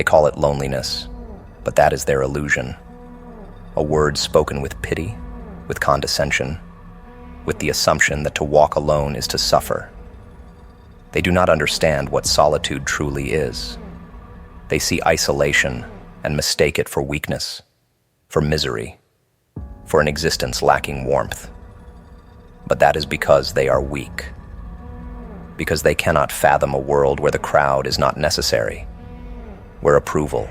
call it loneliness, but that is their illusion. A word spoken with pity, with condescension, with the assumption that to walk alone is to suffer. They do not understand what solitude truly is. They see isolation and mistake it for weakness, for misery, for an existence lacking warmth. But that is because they are weak, because they cannot fathom a world where the crowd is not necessary, where approval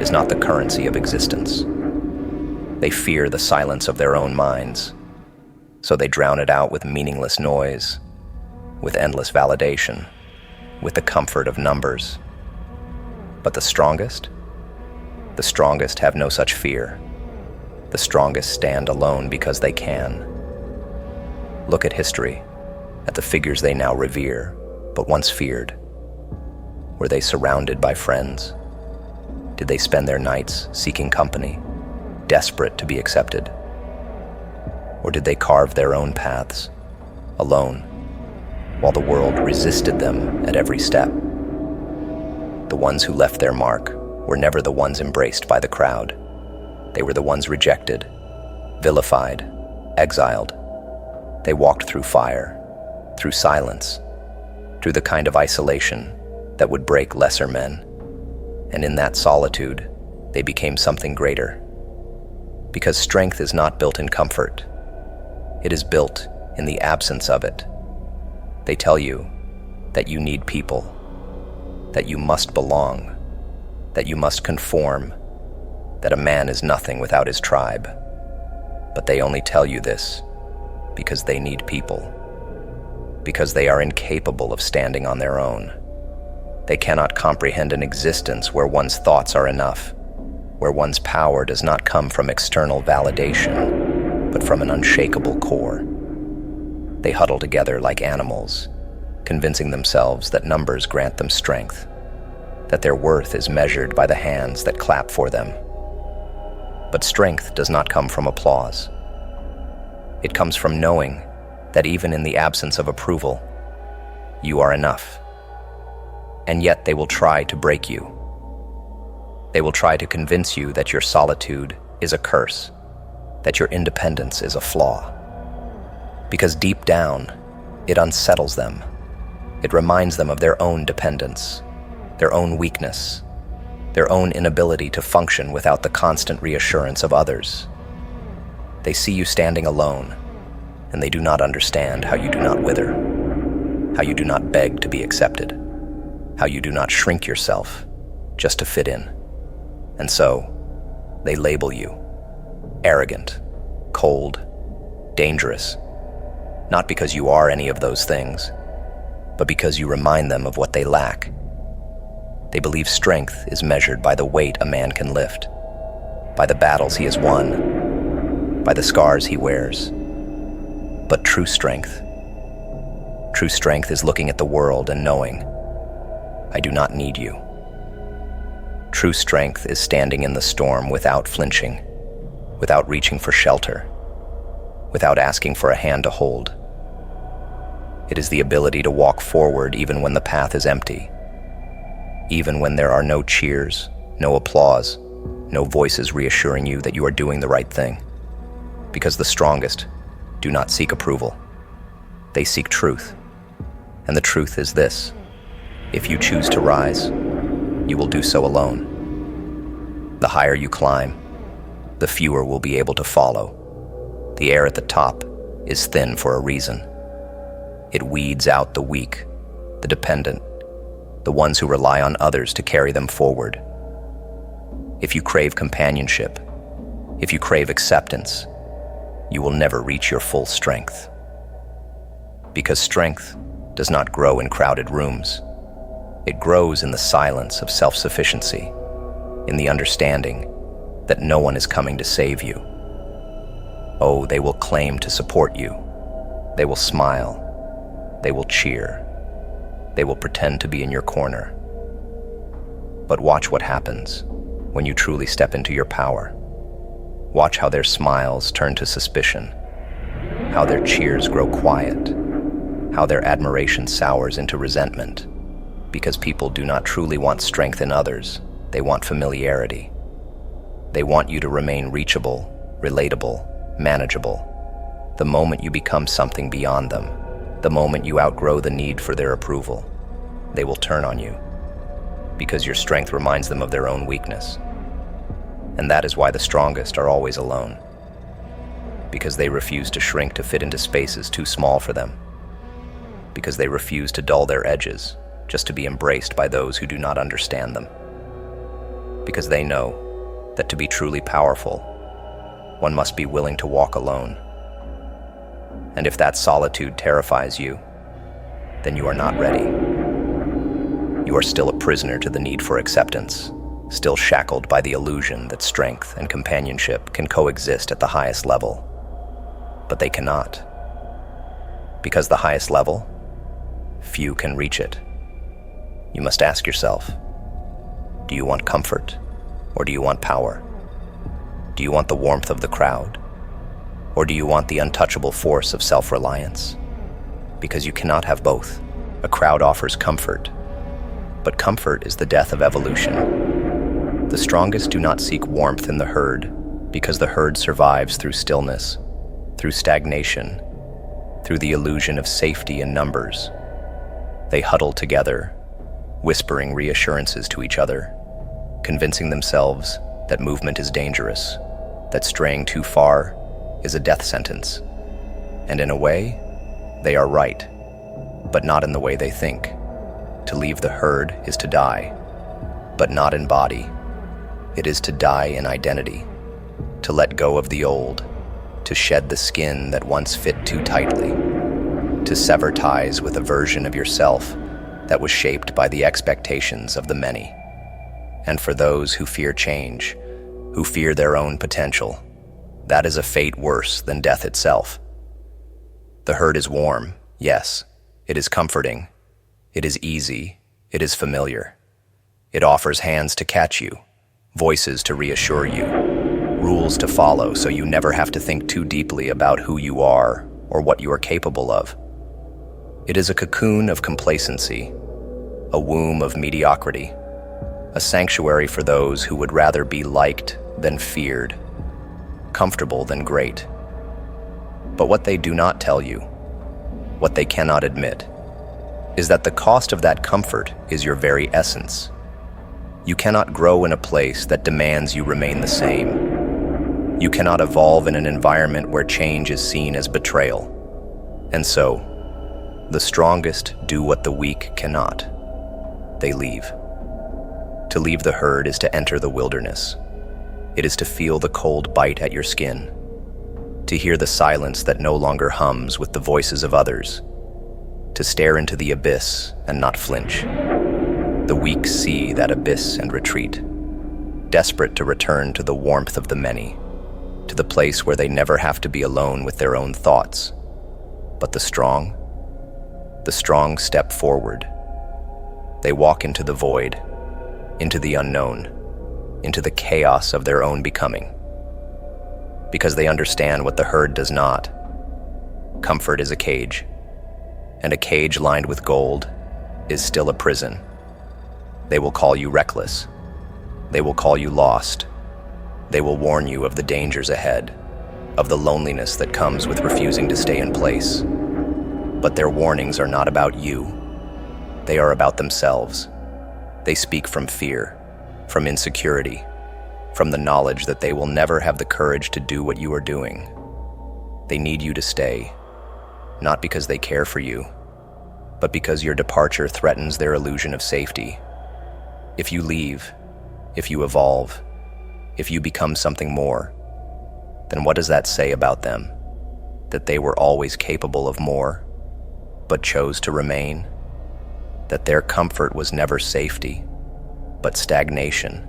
is not the currency of existence. They fear the silence of their own minds, so they drown it out with meaningless noise, with endless validation, with the comfort of numbers. But the strongest have no such fear. The strongest stand alone because they can. Look at history, at the figures they now revere, but once feared. Were they surrounded by friends? Did they spend their nights seeking company, desperate to be accepted? Or did they carve their own paths, alone, while the world resisted them at every step? The ones who left their mark were never the ones embraced by the crowd. They were the ones rejected, vilified, exiled. They walked through fire, through silence, through the kind of isolation that would break lesser men. And in that solitude, they became something greater. Because strength is not built in comfort. It is built in the absence of it. They tell you that you need people, that you must belong, that you must conform, that a man is nothing without his tribe. But they only tell you this because they need people, because they are incapable of standing on their own. They cannot comprehend an existence where one's thoughts are enough, where one's power does not come from external validation, but from an unshakable core. They huddle together like animals, convincing themselves that numbers grant them strength, that their worth is measured by the hands that clap for them. But strength does not come from applause. It comes from knowing that even in the absence of approval, you are enough. And yet they will try to break you. They will try to convince you that your solitude is a curse, that your independence is a flaw. Because deep down, it unsettles them. It reminds them of their own dependence, their own weakness, their own inability to function without the constant reassurance of others. They see you standing alone, and they do not understand how you do not wither, how you do not beg to be accepted, how you do not shrink yourself just to fit in. And so, they label you arrogant, cold, dangerous, not because you are any of those things, but because you remind them of what they lack. They believe strength is measured by the weight a man can lift, by the battles he has won, by the scars he wears. But true strength is looking at the world and knowing, I do not need you. True strength is standing in the storm without flinching, without reaching for shelter, without asking for a hand to hold. It is the ability to walk forward even when the path is empty, even when there are no cheers, no applause, no voices reassuring you that you are doing the right thing. Because the strongest do not seek approval. They seek truth. And the truth is this: if you choose to rise, you will do so alone. The higher you climb, the fewer will be able to follow. The air at the top is thin for a reason. It weeds out the weak, the dependent, the ones who rely on others to carry them forward. If you crave companionship, if you crave acceptance, you will never reach your full strength. Because strength does not grow in crowded rooms. It grows in the silence of self-sufficiency, in the understanding that no one is coming to save you. Oh, they will claim to support you. They will smile. They will cheer. They will pretend to be in your corner. But watch what happens when you truly step into your power. Watch how their smiles turn to suspicion, how their cheers grow quiet, how their admiration sours into resentment, because people do not truly want strength in others, They want familiarity. They want you to remain reachable, relatable, manageable. The moment you become something beyond them, the moment you outgrow the need for their approval, they will turn on you, because your strength reminds them of their own weakness. And that is why the strongest are always alone, because they refuse to shrink to fit into spaces too small for them, because they refuse to dull their edges just to be embraced by those who do not understand them, because they know that to be truly powerful, one must be willing to walk alone. And if that solitude terrifies you, then you are not ready. You are still a prisoner to the need for acceptance, still shackled by the illusion that strength and companionship can coexist at the highest level. But they cannot. Because the highest level, few can reach it. You must ask yourself, do you want comfort or do you want power? Do you want the warmth of the crowd? Or do you want the untouchable force of self-reliance? Because you cannot have both. A crowd offers comfort, but comfort is the death of evolution. The strongest do not seek warmth in the herd, because the herd survives through stillness, through stagnation, through the illusion of safety in numbers. They huddle together, whispering reassurances to each other, convincing themselves that movement is dangerous, that straying too far is a death sentence. And in a way, they are right, but not in the way they think. To leave the herd is to die, but not in body. It is to die in identity, to let go of the old, to shed the skin that once fit too tightly, to sever ties with a version of yourself that was shaped by the expectations of the many. And for those who fear change, who fear their own potential, that is a fate worse than death itself. The herd is warm, yes. It is comforting. It is easy. It is familiar. It offers hands to catch you, voices to reassure you, rules to follow so you never have to think too deeply about who you are or what you are capable of. It is a cocoon of complacency, a womb of mediocrity, a sanctuary for those who would rather be liked than feared, comfortable than great. But what they do not tell you, what they cannot admit, is that the cost of that comfort is your very essence. You cannot grow in a place that demands you remain the same. You cannot evolve in an environment where change is seen as betrayal. And so, the strongest do what the weak cannot. They leave. To leave the herd is to enter the wilderness. It is to feel the cold bite at your skin, to hear the silence that no longer hums with the voices of others, to stare into the abyss and not flinch. The weak see that abyss and retreat, desperate to return to the warmth of the many, to the place where they never have to be alone with their own thoughts. But the strong step forward. They walk into the void, into the unknown, into the chaos of their own becoming. Because they understand what the herd does not. Comfort is a cage, and a cage lined with gold is still a prison. They will call you reckless. They will call you lost. They will warn you of the dangers ahead, of the loneliness that comes with refusing to stay in place. But their warnings are not about you. They are about themselves. They speak from fear, from insecurity, from the knowledge that they will never have the courage to do what you are doing. They need you to stay, not because they care for you, but because your departure threatens their illusion of safety. If you leave, if you evolve, if you become something more, then what does that say about them? That they were always capable of more, but chose to remain? That their comfort was never safety, but stagnation?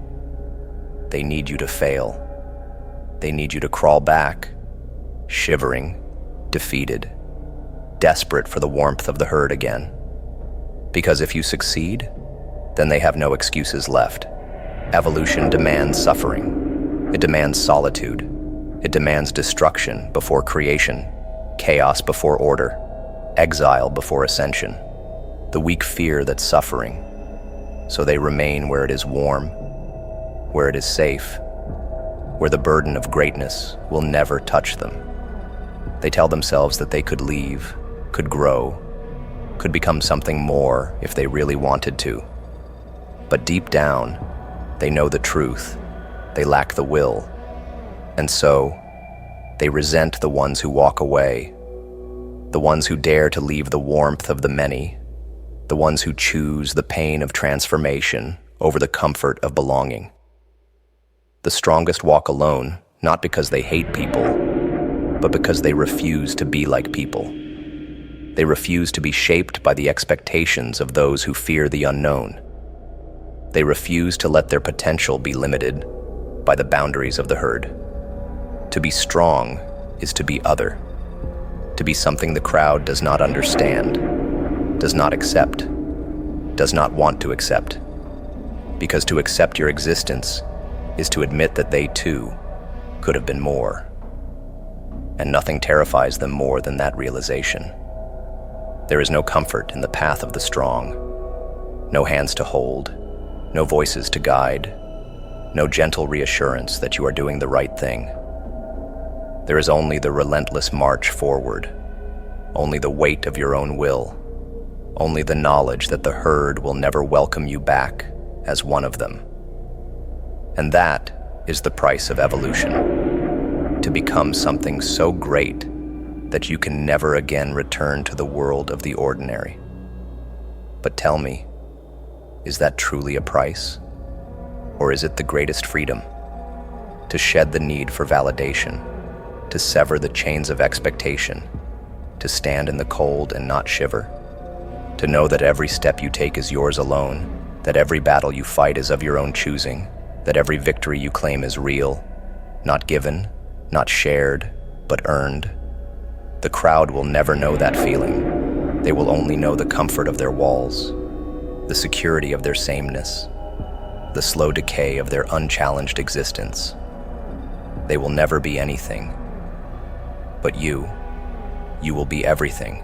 They need you to fail. They need you to crawl back, shivering, defeated, desperate for the warmth of the herd again. Because if you succeed, then they have no excuses left. Evolution demands suffering. It demands solitude. It demands destruction before creation, chaos before order, exile before ascension. The weak fear that suffering, so they remain where it is warm, where it is safe, where the burden of greatness will never touch them. They tell themselves that they could leave, could grow, could become something more if they really wanted to. But deep down, they know the truth. They lack the will. And so, they resent the ones who walk away, the ones who dare to leave the warmth of the many, the ones who choose the pain of transformation over the comfort of belonging. The strongest walk alone, not because they hate people, but because they refuse to be like people. They refuse to be shaped by the expectations of those who fear the unknown. They refuse to let their potential be limited by the boundaries of the herd. To be strong is to be other, to be something the crowd does not understand, does not accept, does not want to accept. Because to accept your existence is to admit that they too could have been more. And nothing terrifies them more than that realization. There is no comfort in the path of the strong, no hands to hold, no voices to guide, no gentle reassurance that you are doing the right thing. There is only the relentless march forward, only the weight of your own will, only the knowledge that the herd will never welcome you back as one of them. And that is the price of evolution, to become something so great that you can never again return to the world of the ordinary. But tell me, is that truly a price? Or is it the greatest freedom? To shed the need for validation, to sever the chains of expectation, to stand in the cold and not shiver, to know that every step you take is yours alone, that every battle you fight is of your own choosing, that every victory you claim is real, not given, not shared, but earned. The crowd will never know that feeling. They will only know the comfort of their walls, the security of their sameness, the slow decay of their unchallenged existence. They will never be anything. But you will be everything.